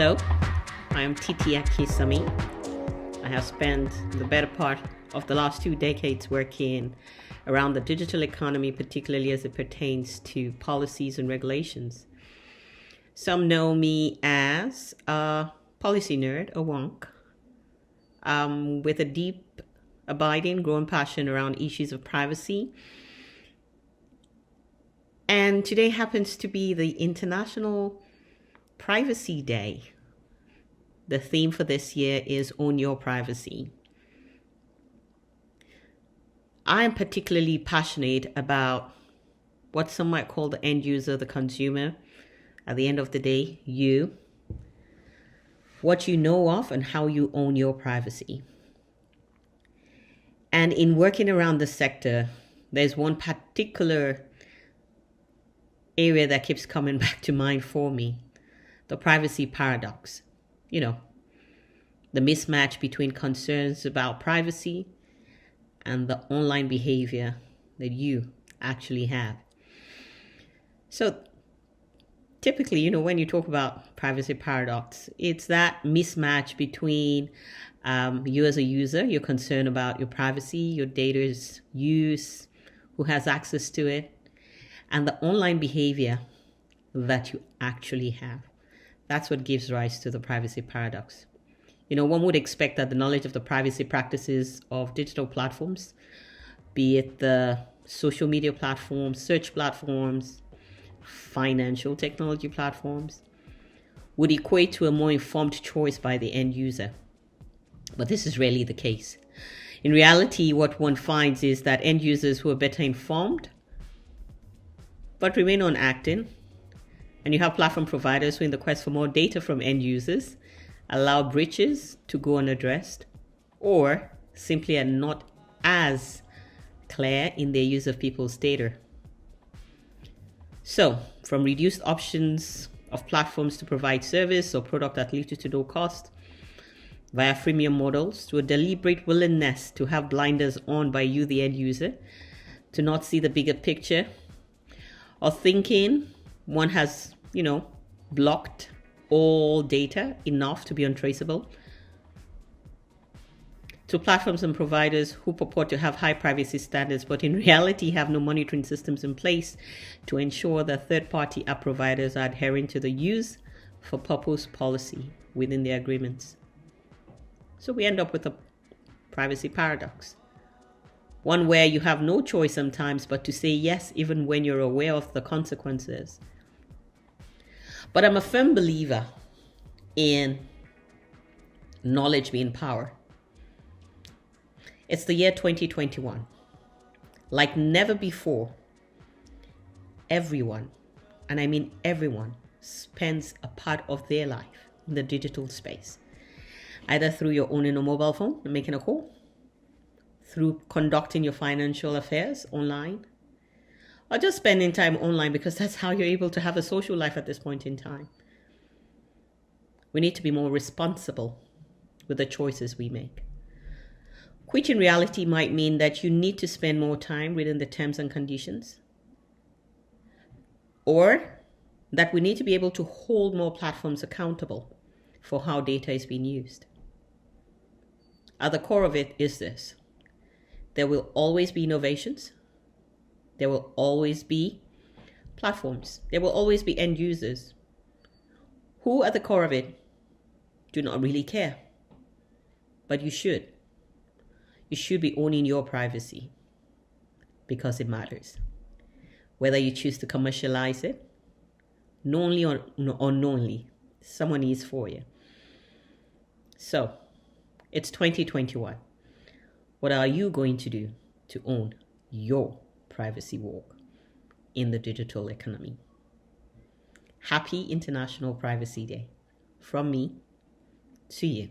Hello, I am Titi Akinsanmi. I have spent the better part of the last 2 decades working around the digital economy, particularly as it pertains to policies and regulations. Some know me as a policy nerd, a wonk, with a deep, abiding, growing passion around issues of privacy. And today happens to be the International Privacy Day. The theme for this year is Own Your Privacy. I am particularly passionate about what some might call the end user, the consumer. At the end of the day, you, what you know of and how you own your privacy. And in working around the sector, there's one particular area that keeps coming back to mind for me, the privacy paradox. You know, the mismatch between concerns about privacy and the online behavior that you actually have. So typically, when you talk about privacy paradox, it's that mismatch between you as a user, you're concerned about your privacy, your data's use, who has access to it, and the online behavior that you actually have. That's what gives rise to the privacy paradox. One would expect that the knowledge of the privacy practices of digital platforms, be it the social media platforms, search platforms, financial technology platforms, would equate to a more informed choice by the end user. But this is rarely the case. In reality, what one finds is that end users who are better informed but remain unacting, and you have platform providers who, in the quest for more data from end users, allow breaches to go unaddressed, or simply are not as clear in their use of people's data. So, from reduced options of platforms to provide service or product at little to no cost, via freemium models, to a deliberate willingness to have blinders on by you, the end user, to not see the bigger picture, or thinking one has, blocked all data enough to be untraceable, to platforms and providers who purport to have high privacy standards, but in reality have no monitoring systems in place to ensure that third-party app providers are adhering to the use for purpose policy within their agreements. So we end up with a privacy paradox. One where you have no choice sometimes but to say yes, even when you're aware of the consequences. But I'm a firm believer in knowledge being power. It's the year 2021. Like never before, everyone, and I mean everyone, spends a part of their life in the digital space. Either through your owning a mobile phone and making a call, through conducting your financial affairs online, or just spending time online because that's how you're able to have a social life at this point in time. We need to be more responsible with the choices we make, which in reality might mean that you need to spend more time within the terms and conditions, or that we need to be able to hold more platforms accountable for how data is being used. At the core of it is this: there will always be innovations. There will always be platforms. There will always be end users who, at the core of it, do not really care. But you should. You should be owning your privacy because it matters. Whether you choose to commercialize it, knowingly or unknowingly, someone is for you. So, it's 2021. What are you going to do to own your privacy walk in the digital economy? Happy International Privacy Day from me to you.